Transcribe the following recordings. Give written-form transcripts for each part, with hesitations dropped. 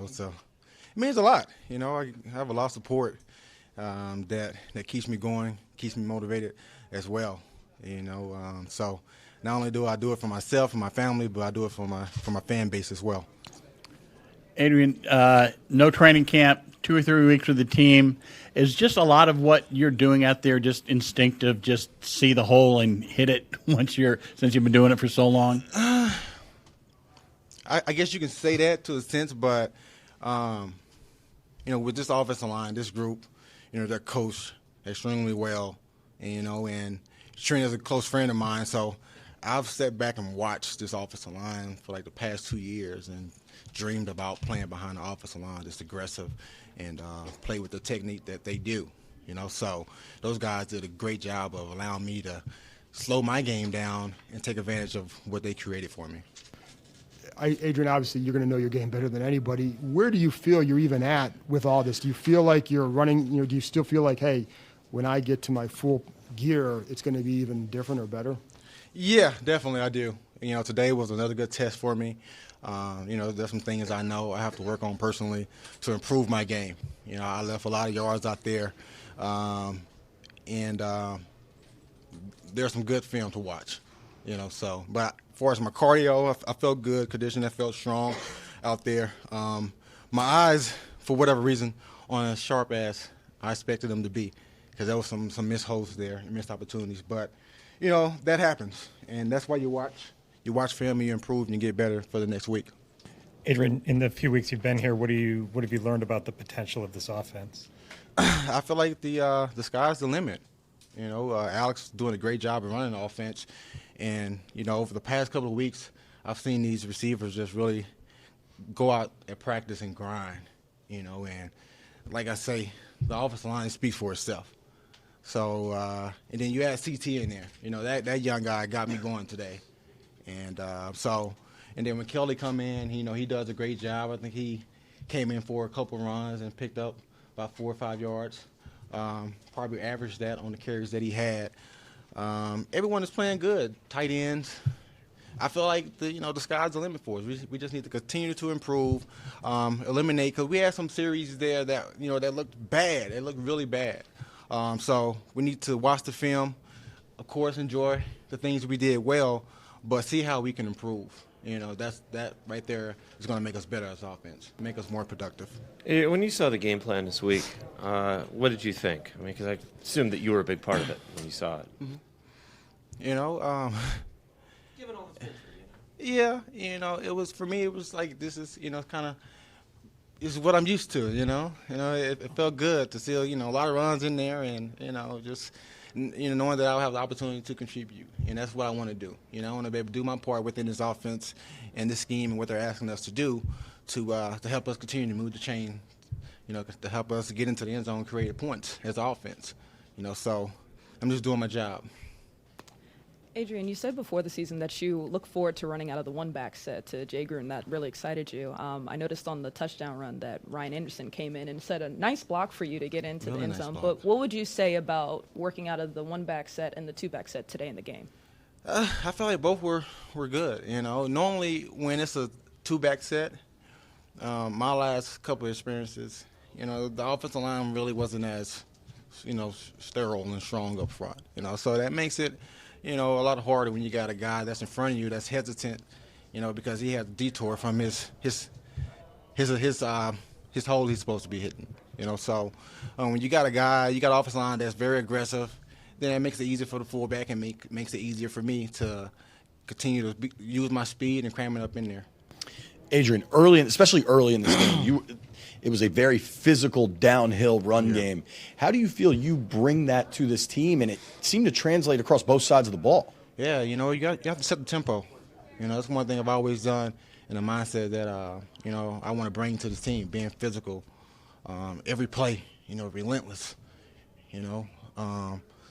So it means a lot. I have a lot of support that keeps me going, keeps me motivated as well. So not only do I do it for myself and my family, but I do it for my fan base as well. Adrian, no training camp, 2 or 3 weeks with the team. Is just a lot of what you're doing out there just instinctive, just see the hole and hit it since you've been doing it for so long? I guess you can say that to a sense, but with this offensive line, this group, they're coached extremely well, and Trent is a close friend of mine, so I've sat back and watched this offensive line for like the past 2 years and dreamed about playing behind the offensive line, just aggressive and play with the technique that they do. So those guys did a great job of allowing me to slow my game down and take advantage of what they created for me. Adrian, obviously you're going to know your game better than anybody. Where do you feel you're even at with all this? Do you feel like you're running, do you still feel like, hey, when I get to my full gear, it's going to be even different or better? Yeah, definitely I do. Today was another good test for me. There's some things I know I have to work on personally to improve my game. I left a lot of yards out there, and there's some good film to watch. But as far as my cardio, I felt good. Condition, I felt strong out there. My eyes, for whatever reason, aren't as sharp as I expected them to be, because there was some missed holes there, missed opportunities. But that happens, and that's why you watch. You watch film, you improve, and you get better for the next week. Adrian, in the few weeks you've been here, what have you learned about the potential of this offense? I feel like the sky's the limit. Alex is doing a great job of running the offense, and over the past couple of weeks, I've seen these receivers just really go out at practice and grind. And like I say, the offensive line speaks for itself. So and then you add CT in there. That young guy got me going today. And and then when Kelly come in, he does a great job. I think he came in for a couple runs and picked up about 4 or 5 yards. Probably averaged that on the carries that he had. Everyone is playing good. Tight ends. I feel like the sky's the limit for us. We just need to continue to improve, eliminate, because we had some series there that that looked bad. It looked really bad. So we need to watch the film, of course, enjoy the things we did well, but see how we can improve. That right there is going to make us better as offense, make us more productive. When you saw the game plan this week, what did you think? I mean, because I assumed that you were a big part of it when you saw it. Mm-hmm. Given all the things, Yeah, it was, for me, it was like, this is, kind of, this is what I'm used to, it felt good to see, a lot of runs in there, and, just, knowing that I'll have the opportunity to contribute, and that's what I want to do. I want to be able to do my part within this offense and this scheme and what they're asking us to do to help us continue to move the chain, to help us get into the end zone and create points as an offense, so I'm just doing my job. Adrian, you said before the season that you look forward to running out of the one-back set to Jay Gruden. That really excited you. I noticed on the touchdown run that Ryan Anderson came in and set a nice block for you to get into the end zone. Nice, but what would you say about working out of the one-back set and the two-back set today in the game? I felt like both were good. Normally when it's a two-back set, my last couple of experiences, the offensive line really wasn't as, sterile and strong up front. So that makes it, a lot harder when you got a guy that's in front of you that's hesitant, because he has a detour from his hole he's supposed to be hitting. So when you got a guy, you got an offensive line that's very aggressive, then it makes it easier for the fullback and makes it easier for me to continue to use my speed and cram it up in there. Adrian, especially early in this game, it was a very physical downhill run game. How do you feel you bring that to this team, and it seemed to translate across both sides of the ball? Yeah, you have to set the tempo. That's one thing I've always done in the mindset that I want to bring to the team, being physical, every play, relentless,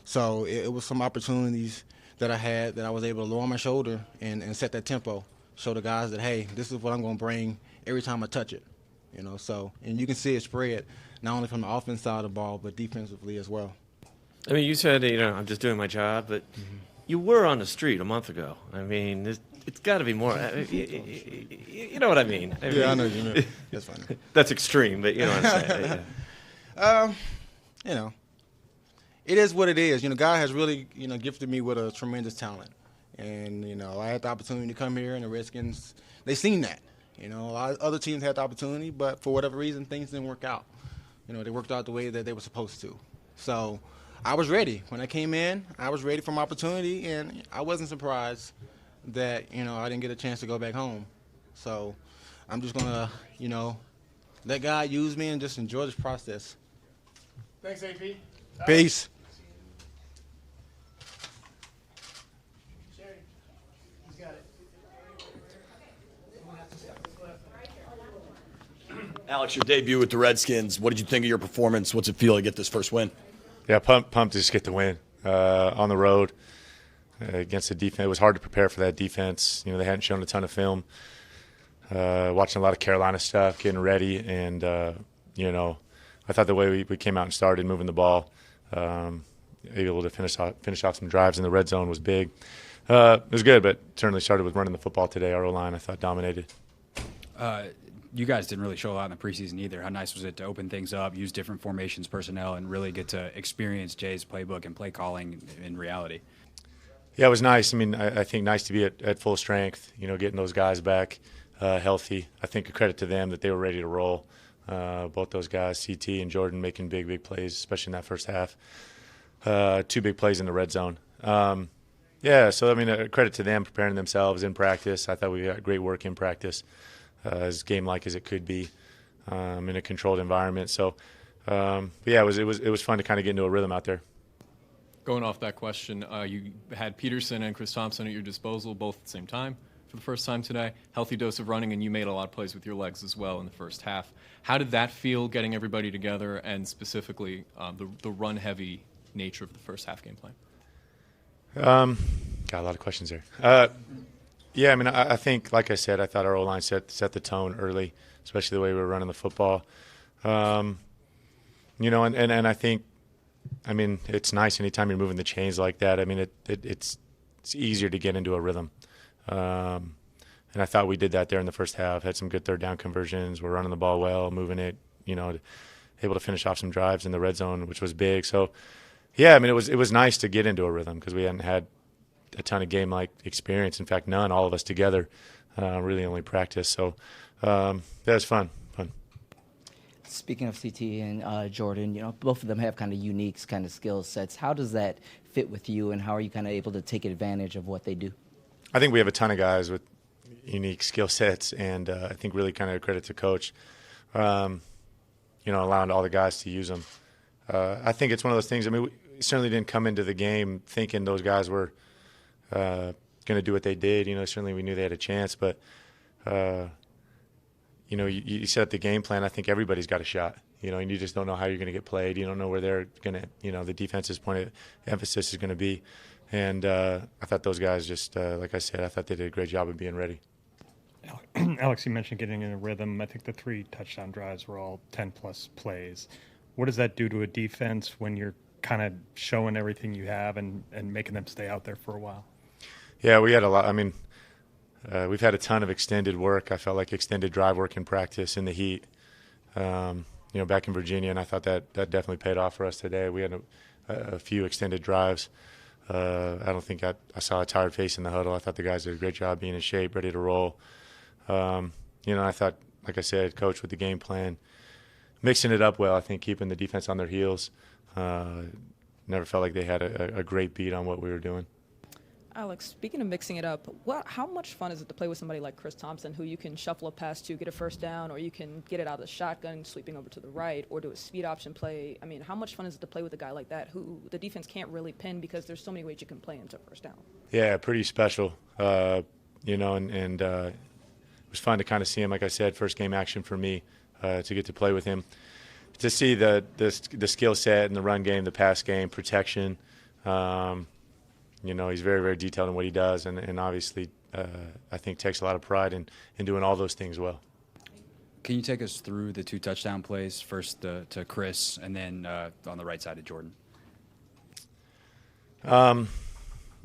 So it was some opportunities that I had that I was able to lower my shoulder and set that tempo, show the guys that, hey, this is what I'm going to bring every time I touch it. And you can see it spread not only from the offense side of the ball, but defensively as well. I mean, you said, I'm just doing my job, but you were on the street a month ago. I mean, It's got to be more. You know what I mean? Yeah, I know what you mean. That's funny. That's extreme, but you know what I'm saying. Yeah. You know, it is what it is. You know, God has really, gifted me with a tremendous talent. And, I had the opportunity to come here, and the Redskins, they seen that. A lot of other teams had the opportunity, but for whatever reason, things didn't work out. They worked out the way that they were supposed to. So I was ready. When I came in, I was ready for my opportunity, and I wasn't surprised that, I didn't get a chance to go back home. So I'm just going to, let God use me and just enjoy this process. Thanks, AP. Peace. Alex, your debut with the Redskins. What did you think of your performance? What's it feel to get this first win? Yeah, pumped to just get the win on the road against the defense. It was hard to prepare for that defense. They hadn't shown a ton of film. Watching a lot of Carolina stuff, getting ready, and I thought the way we came out and started moving the ball, able to finish off some drives in the red zone was big. It was good, but certainly started with running the football today. Our O-line, I thought, dominated. You guys didn't really show a lot in the preseason either. How nice was it to open things up, use different formations, personnel, and really get to experience Jay's playbook and play calling in reality? Yeah, it was nice. I mean, I think nice to be at full strength, getting those guys back healthy. I think a credit to them that they were ready to roll. Both those guys, CT and Jordan, making big plays, especially in that first half. 2 big plays in the red zone. Yeah, so, I mean, a credit to them preparing themselves in practice. I thought we got great work in practice, as game-like as it could be in a controlled environment. So, yeah, it was fun to kind of get into a rhythm out there. Going off that question, you had Peterson and Chris Thompson at your disposal both at the same time for the first time today. Healthy dose of running, and you made a lot of plays with your legs as well in the first half. How did that feel, getting everybody together, and specifically the run-heavy nature of the first half game plan? Got a lot of questions there. Yeah, I mean, I think, like I said, I thought our O-line set the tone early, especially the way we were running the football. And I think, I mean, it's nice anytime you're moving the chains like that. I mean, it's easier to get into a rhythm. And I thought we did that there in the first half. Had some good third down conversions. We're running the ball well, moving it, able to finish off some drives in the red zone, which was big. So, yeah, I mean, it was nice to get into a rhythm because we hadn't had a ton of game-like experience. In fact, none, all of us together, really only practice. So that was fun. Speaking of CT and Jordan, both of them have kind of unique kind of skill sets. How does that fit with you, and how are you kind of able to take advantage of what they do? I think we have a ton of guys with unique skill sets, and I think really kind of a credit to Coach, allowing all the guys to use them. I think it's one of those things. I mean, we certainly didn't come into the game thinking those guys were going to do what they did. Certainly we knew they had a chance, but you set up the game plan. I think everybody's got a shot. And you just don't know how you're going to get played. You don't know where they're going to, the defense's point of emphasis is going to be. And I thought those guys just, like I said, I thought they did a great job of being ready. Alex, you mentioned getting in a rhythm. I think the 3 touchdown drives were all 10-plus plays. What does that do to a defense when you're kind of showing everything you have and making them stay out there for a while? Yeah, we had a lot. I mean, we've had a ton of extended work. I felt like extended drive work in practice in the heat, back in Virginia, and I thought that definitely paid off for us today. We had a few extended drives. I don't think I saw a tired face in the huddle. I thought the guys did a great job being in shape, ready to roll. I thought, like I said, Coach with the game plan, mixing it up well, I think keeping the defense on their heels. Never felt like they had a great beat on what we were doing. Alex, speaking of mixing it up, how much fun is it to play with somebody like Chris Thompson, who you can shuffle a pass to, get a first down, or you can get it out of the shotgun, sweeping over to the right, or do a speed option play? I mean, how much fun is it to play with a guy like that, who the defense can't really pin because there's so many ways you can play him to first down? Yeah, pretty special. And it was fun to kind of see him, like I said, first game action for me, to get to play with him. To see the skill set in the run game, the pass game, protection. He's very, very detailed in what he does, and obviously I think takes a lot of pride in doing all those things well. Can you take us through the 2 touchdown plays, first to Chris and then on the right side of Jordan?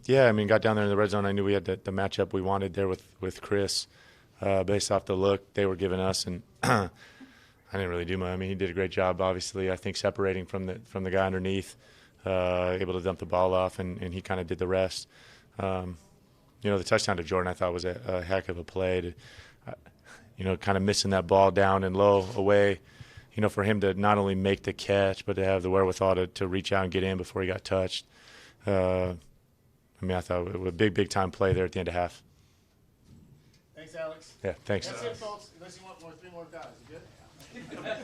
Yeah, I mean, got down there in the red zone. I knew we had the matchup we wanted there with Chris, based off the look they were giving us, and I didn't really do much. I mean, he did a great job. Obviously, I think separating from the guy underneath, able to dump the ball off, and he kind of did the rest. The touchdown to Jordan I thought was a heck of a play. Kind of missing that ball down and low away. For him to not only make the catch, but to have the wherewithal to reach out and get in before he got touched. I thought it was a big time play there at the end of half. Thanks, Alex. Yeah, thanks. That's it, folks. Unless you want 3 more guys. You good?